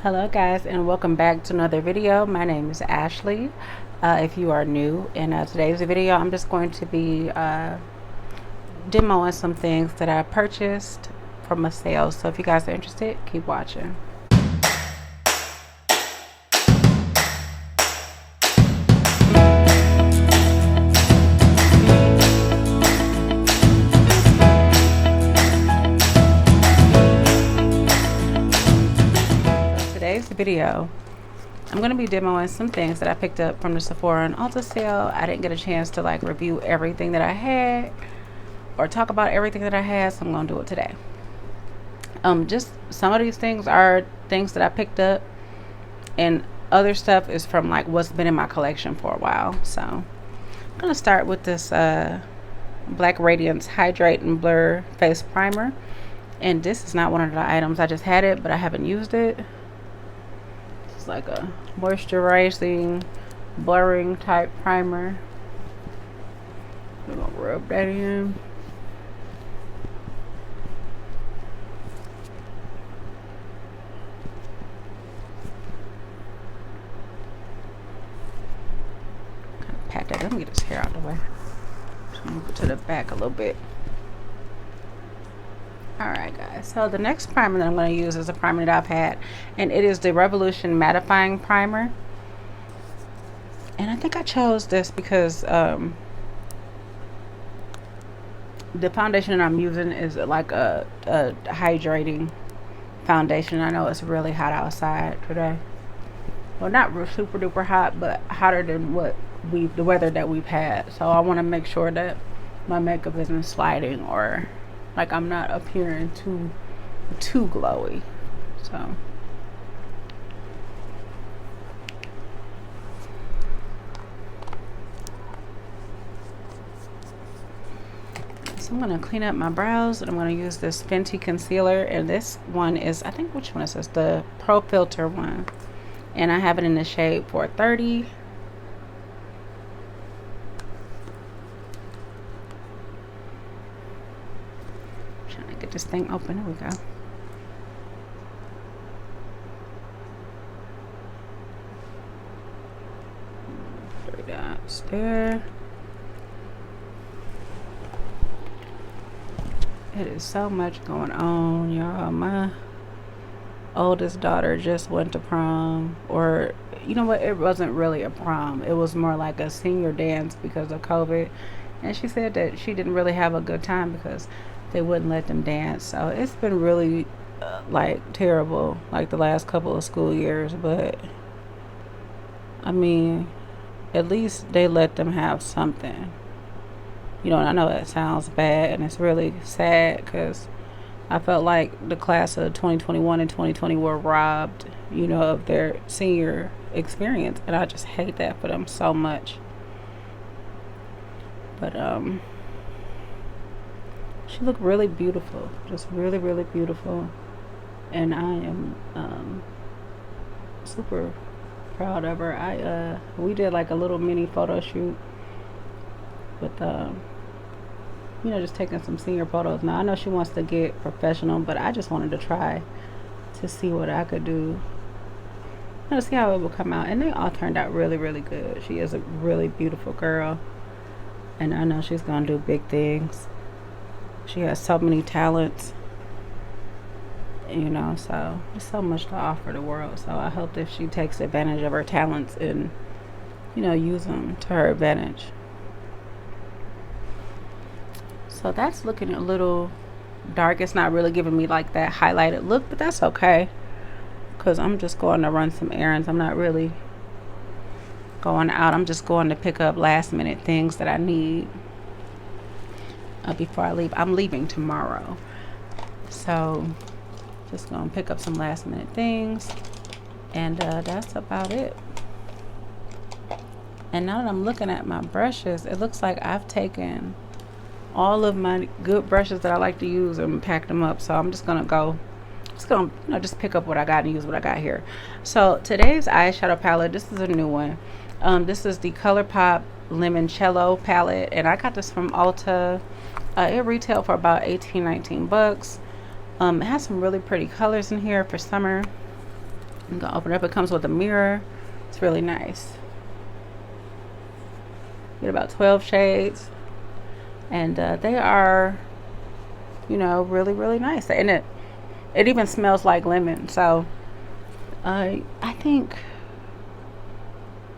Hello guys, and welcome back to another video. My name is Ashley. If you are new in today's video, I'm just going to be demoing some things that I purchased from a sale. So if you guys are interested, keep watching. Video I'm going to be demoing some things that I picked up from the Sephora and Ulta sale. I didn't get a chance to like review everything that I had or talk about everything that I had, so I'm going to do it today. Just some of these things are things that I picked up, and other stuff is from like what's been in my collection for a while. So I'm going to start with this Black Radiance Hydrate and Blur Face Primer, and this is not one of the items. I just had it, but I haven't used it. It's like a moisturizing, blurring type primer. We're gonna rub that in. Kind of pat that. Let me get this hair out of the way. Just move it to the back a little bit. Alright guys, so the next primer that I'm going to use is a primer that I've had, and it is the Revolution Mattifying Primer. And I think I chose this because the foundation that I'm using is like a hydrating foundation. I know it's really hot outside today. Well, not super duper hot, but hotter than what the weather that we've had. So I want to make sure that my makeup isn't sliding or like I'm not appearing too glowy. So I'm gonna clean up my brows, and I'm gonna use this Fenty Concealer, and this one is, I think, which one is this? The Pro Filter one, and I have it in the shade 430. Get this thing open. There we go. 3 dots there. It is so much going on, y'all. My oldest daughter just went to prom, or you know what, it wasn't really a prom, it was more like a senior dance because of COVID, and she said that she didn't really have a good time because they wouldn't let them dance. So it's been really like terrible, like the last couple of school years. But I mean, at least they let them have something, you know. And I know that sounds bad, and it's really sad because I felt like the class of 2021 and 2020 were robbed, you know, of their senior experience, and I just hate that for them so much. But she looked really beautiful, just really, really beautiful, and I am super proud of her. We did like a little mini photo shoot with you know, just taking some senior photos. Now I know she wants to get professional, but I just wanted to try to see what I could do, you know, see how it would come out, and they all turned out really, really good. She is a really beautiful girl, and I know she's gonna do big things. She has so many talents, you know, so there's so much to offer the world. So I hope that she takes advantage of her talents and, you know, use them to her advantage. So that's looking a little dark. It's not really giving me like that highlighted look, but that's okay because I'm just going to run some errands. I'm not really going out. I'm just going to pick up last minute things that I need before I leave. I'm leaving tomorrow, so just gonna pick up some last minute things, and that's about it. And now that I'm looking at my brushes, it looks like I've taken all of my good brushes that I like to use and packed them up. So I'm just gonna you know, just pick up what I got and use what I got here. So today's eyeshadow palette, this is a new one. This is the Colourpop Limoncello palette, and I got this from Ulta. It retailed for about 18-19 bucks. It has some really pretty colors in here for summer. I'm gonna open it up. It comes with a mirror. It's really nice. Get about 12 shades, and they are, you know, really, really nice. And it even smells like lemon. So I think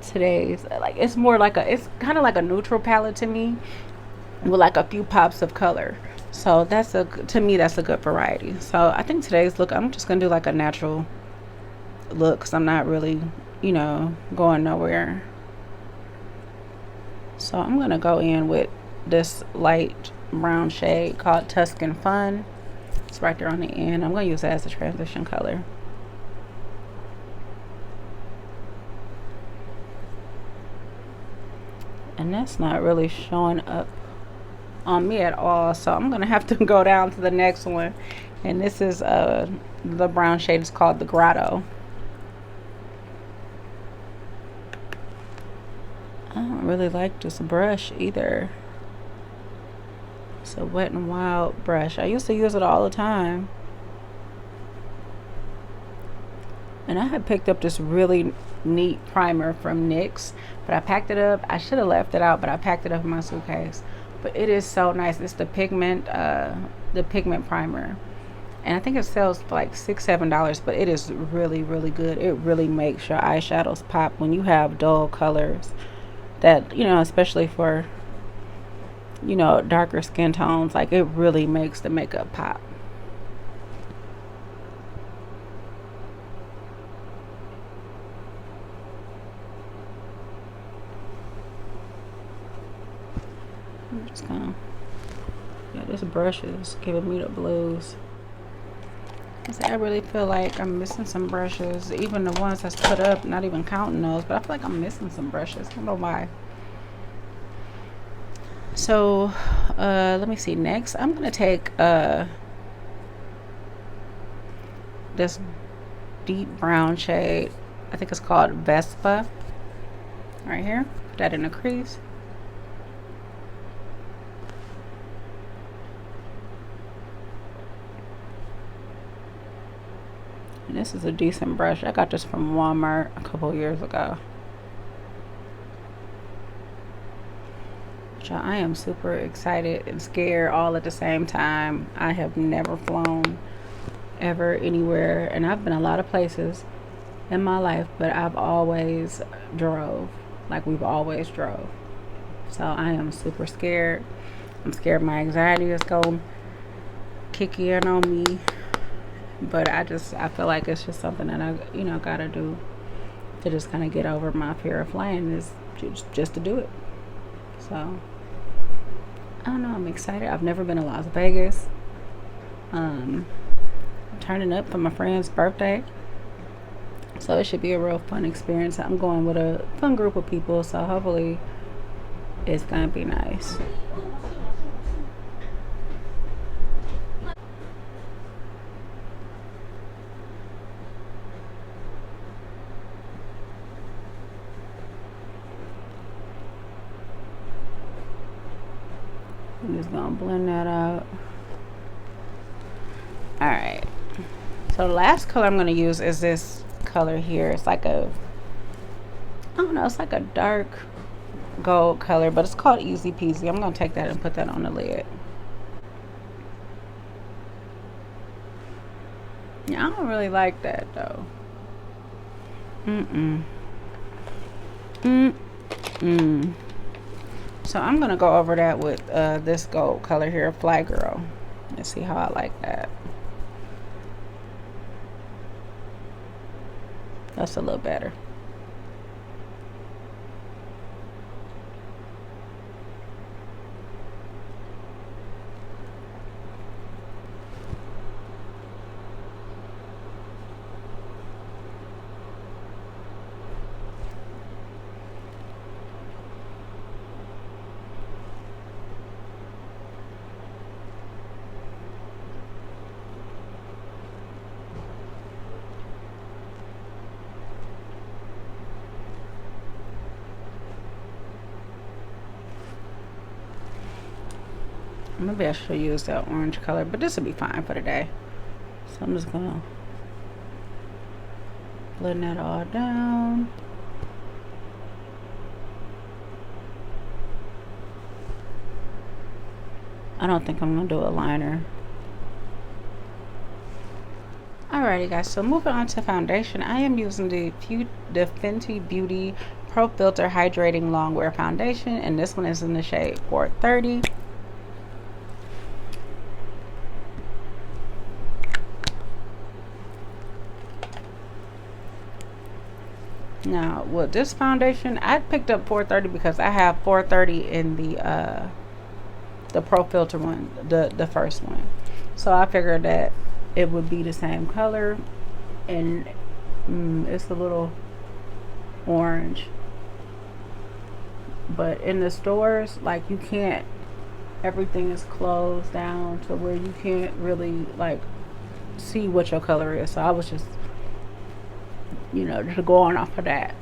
today's, like, it's more like it's kind of like a neutral palette to me, with like a few pops of color. So to me that's a good variety. So I think today's look, I'm just gonna do like a natural look, because I'm not really, you know, going nowhere. So I'm gonna go in with this light brown shade called Tuscan Fun. It's right there on the end. I'm gonna use that as a transition color. And that's not really showing up on me at all, so I'm gonna have to go down to the next one. And this is the brown shade is called the Grotto. I don't really like this brush either. It's a Wet n Wild brush. I used to use it all the time, and I had picked up this really neat primer from NYX, but I packed it up. I should have left it out, but I packed it up in my suitcase. But it is so nice. It's the Pigment Primer, and I think it sells for like $6-7, but it is really, really good. It really makes your eyeshadows pop when you have dull colors that, you know, especially for, you know, darker skin tones. Like, it really makes the makeup pop. I'm just gonna, yeah, this brush is giving me the blues. I really feel like I'm missing some brushes, even the ones that's put up, not even counting those, but I feel like I'm missing some brushes. I don't know why. So let me see. Next I'm gonna take this deep brown shade. I think it's called Vespa. Right here, put that in the crease. And this is a decent brush. I got this from Walmart a couple years ago. I am super excited and scared all at the same time. I have never flown ever anywhere, and I've been a lot of places in my life, but I've always drove. Like, we've always drove. So I am super scared. I'm scared my anxiety is going to kick in on me. But I feel like it's just something that I, you know, gotta do to just kind of get over my fear of flying, is just to do it. So I don't know, I'm excited. I've never been to Las Vegas. Turning up for my friend's birthday, so it should be a real fun experience. I'm going with a fun group of people, so hopefully it's gonna be nice. I'm just gonna blend that out. Alright, so the last color I'm gonna use is this color here. It's like a, I don't know, it's like a dark gold color, but it's called Easy Peasy. I'm gonna take that and put that on the lid. Yeah, I don't really like that though. So I'm gonna go over that with this gold color here, Fly Girl. Let's see how I like that. That's a little better. Maybe I should use that orange color, but this will be fine for today. So I'm just gonna blend that all down. I don't think I'm gonna do a liner. Alrighty guys, so moving on to foundation, I am using the Fenty Beauty Pro Filter Hydrating Longwear Foundation, and this one is in the shade 430. Now with this foundation, I picked up 430 because I have 430 in the Pro Filter one, the first one. So I figured that it would be the same color, and it's a little orange. But in the stores, like, you can't, everything is closed down to where you can't really like see what your color is. So I was just, you know, just going off of that.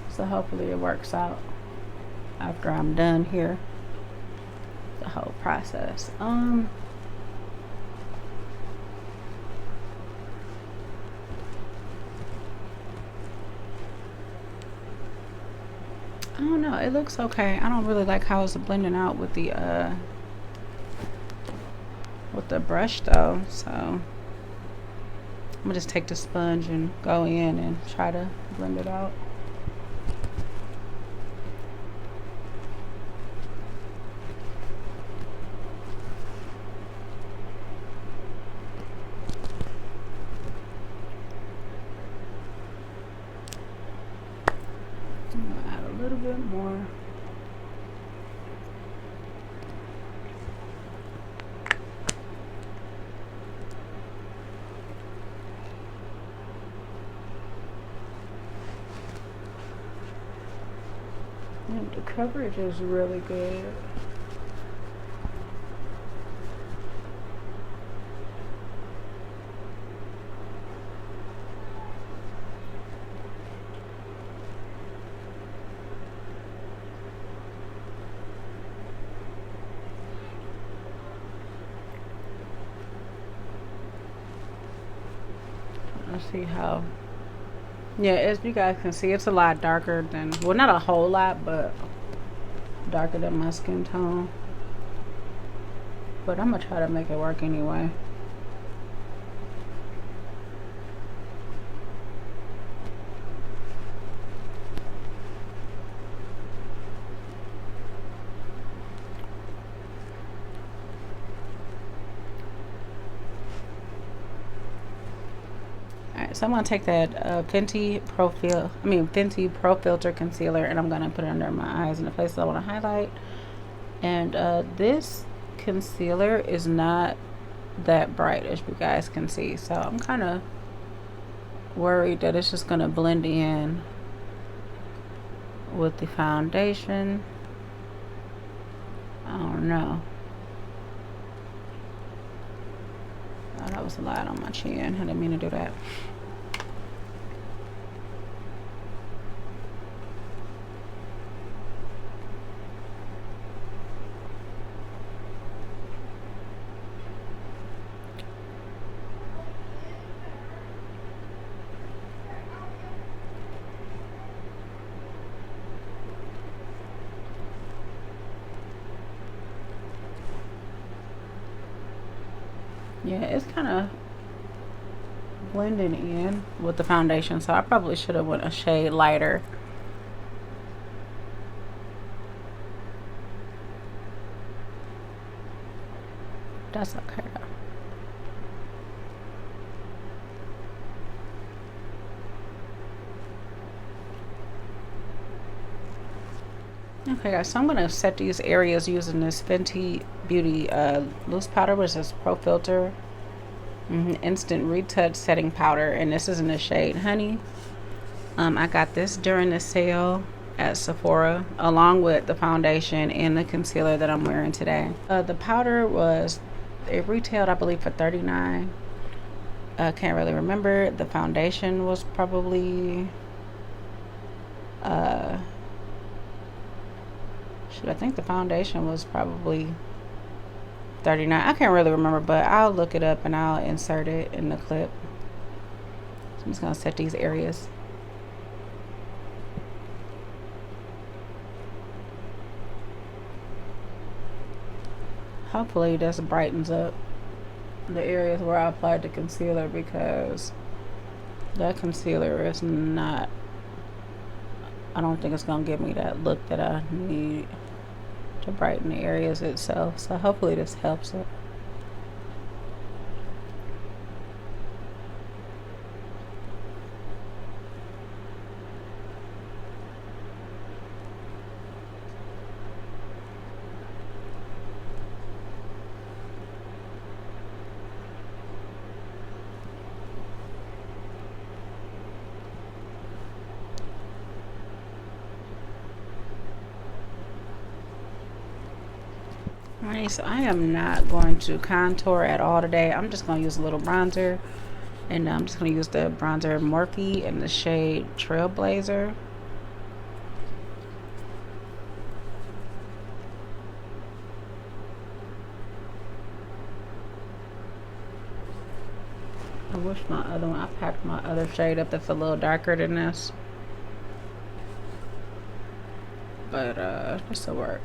So hopefully it works out after I'm done here, the whole process. I don't know, it looks okay. I don't really like how it's blending out with the brush though, so I'm gonna just take the sponge and go in and try to blend it out. Add a little bit more. And the coverage is really good. Let's see how, yeah, as you guys can see, it's a lot darker than, well, not a whole lot, but darker than my skin tone. But I'm gonna try to make it work anyway. So I'm gonna take that Fenty Pro Filter Concealer, and I'm gonna put it under my eyes in the places I want to highlight. And this concealer is not that bright, as you guys can see. So I'm kind of worried that it's just gonna blend in with the foundation. I don't know. Oh, that was a lot on my chin. I didn't mean to do that. Yeah, it's kind of blending in with the foundation, so I probably should have went a shade lighter. That's okay though. Okay guys, so I'm going to set these areas using this Fenty Beauty loose powder, which is Pro Filter Instant Retouch Setting Powder, and this is in the shade Honey. I got this during the sale at Sephora, along with the foundation and the concealer that I'm wearing today. The powder it retailed, I believe, for $39. Can't really remember. The foundation was probably I think the foundation was probably $12.39. I can't really remember, but I'll look it up and I'll insert it in the clip. So I'm just gonna set these areas. Hopefully this brightens up the areas where I applied the concealer, because that concealer is not, I don't think it's gonna give me that look that I need to brighten the areas itself. So hopefully this helps it. Alright, so I am not going to contour at all today. I'm just going to use a little bronzer. And I'm just going to use the bronzer Morphe in the shade Trailblazer. I wish my other one, I packed my other shade up that's a little darker than this. But this will work.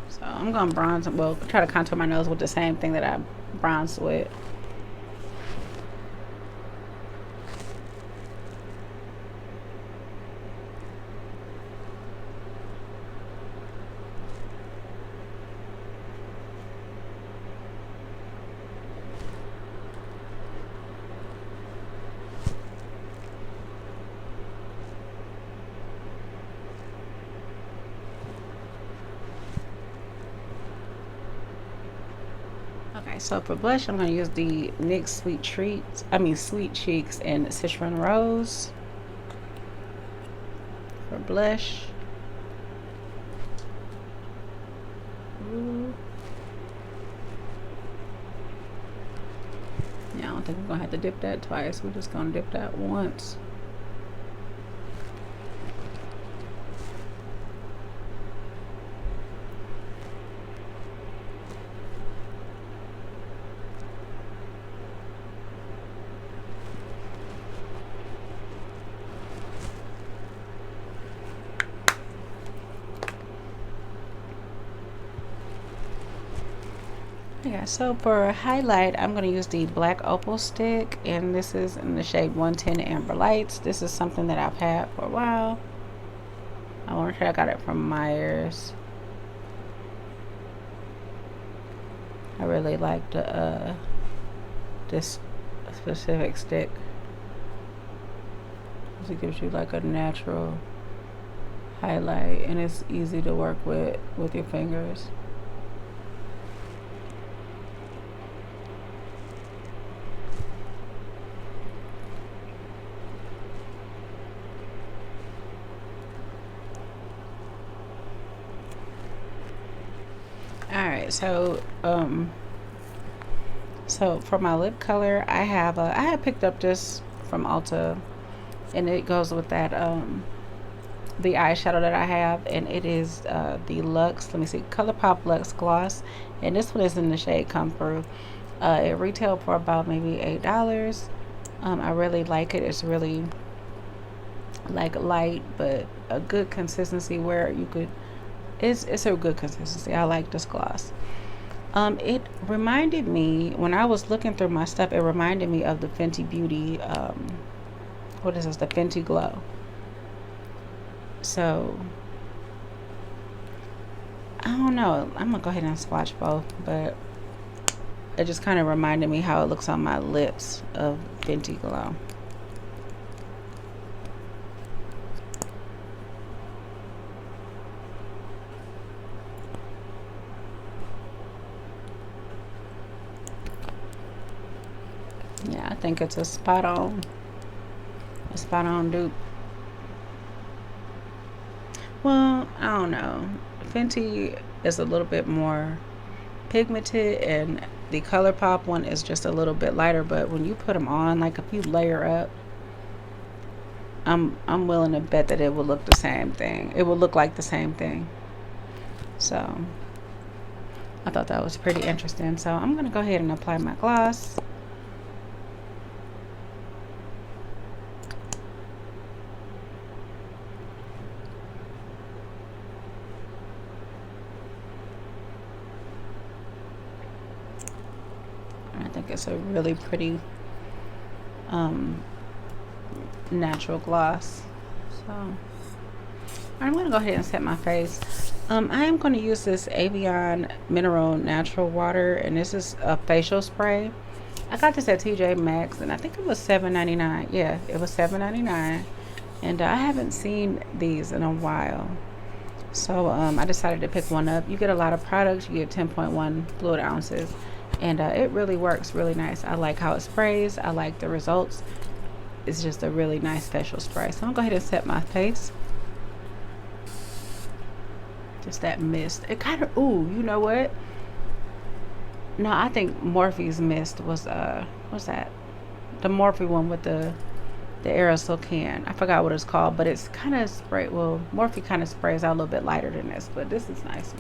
So I'm gonna bronze, well, try to contour my nose with the same thing that I bronzed with. Okay, so for blush, I'm going to use the NYX Sweet Cheeks and Citron Rose for blush. Ooh. Yeah, I don't think we're going to have to dip that twice. We're just going to dip that once. Yeah, so for highlight, I'm going to use the black opal stick, and this is in the shade 110 Amber Lights. This is something that I've had for a while. I want to say I got it from Myers. I really like the this specific stick. It gives you like a natural highlight, and it's easy to work with your fingers. Alright, so for my lip color, I had picked up this from Ulta, and it goes with that the eyeshadow that I have, and it is the Luxe, let me see, Colourpop Luxe Gloss, and this one is in the shade Come Through. It retailed for about maybe $8. I really like it. It's really like light, but a good consistency where you could, it's a good consistency. I like this gloss. It reminded me, when I was looking through my stuff, it reminded me of the Fenty Beauty, what is this, the Fenty Glow. So I don't know, I'm gonna go ahead and swatch both, but it just kind of reminded me how it looks on my lips of Fenty Glow. Yeah, I think it's a spot on dupe. Well, I don't know. Fenty is a little bit more pigmented, and the Colourpop one is just a little bit lighter. But when you put them on, like if you layer up, I'm willing to bet that it will look the same thing. It will look like the same thing. So I thought that was pretty interesting. So I'm gonna go ahead and apply my gloss. I think it's a really pretty natural gloss. So I'm going to go ahead and set my face. I am going to use this Avion Mineral Natural Water, and this is a facial spray. I got this at TJ Maxx, and I think it was $7.99. Yeah, it was $7.99, and I haven't seen these in a while. So I decided to pick one up. You get a lot of products. You get 10.1 fluid ounces, and it really works really nice. I like how it sprays. I like the results. It's just a really nice facial spray. So I'm going to go ahead and set my face. Just that mist. It kind of, ooh, you know what? No, I think Morphe's mist was, what's that? The Morphe one with the aerosol can. I forgot what it's called, but it's kind of spray. Well, Morphe kind of sprays out a little bit lighter than this, but this is nice.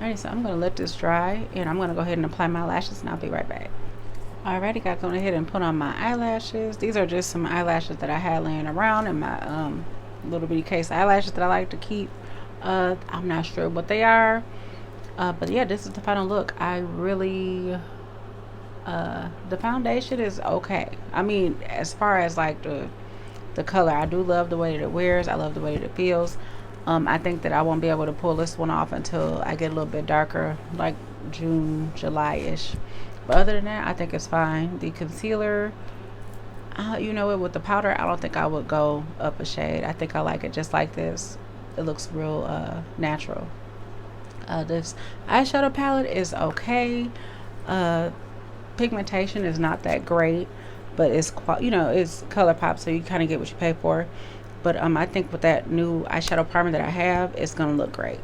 Alright, so I'm going to let this dry, and I'm going to go ahead and apply my lashes, and I'll be right back. Alrighty, got to go ahead and put on my eyelashes. These are just some eyelashes that I had laying around in my little bitty case of eyelashes that I like to keep. I'm not sure what they are, but yeah, this is the final look. I really, the foundation is okay. I mean, as far as like the color, I do love the way that it wears. I love the way that it feels. I think that I won't be able to pull this one off until I get a little bit darker, like June, July-ish. But other than that, I think it's fine. The concealer, you know, with the powder, I don't think I would go up a shade. I think I like it just like this. It looks real natural. This eyeshadow palette is okay. Pigmentation is not that great, but it's, you know, it's Colourpop, so you kind of get what you pay for. But I think with that new eyeshadow primer that I have, it's gonna look great.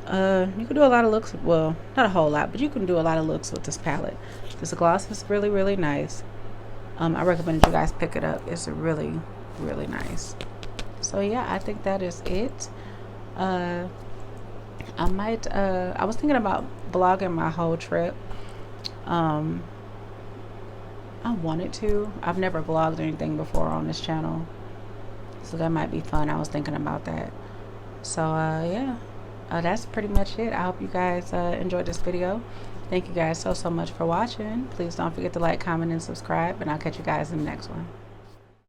You can do a lot of looks, well, not a whole lot, but you can do a lot of looks with this palette. This gloss is really, really nice. I recommend you guys pick it up. It's really, really nice. So yeah, I think that is it. I was thinking about vlogging my whole trip. I wanted to. I've never vlogged anything before on this channel, so that might be fun. I was thinking about that. So yeah, that's pretty much it. I hope you guys enjoyed this video. Thank you guys so much for watching. Please don't forget to like, comment, and subscribe, and I'll catch you guys in the next one.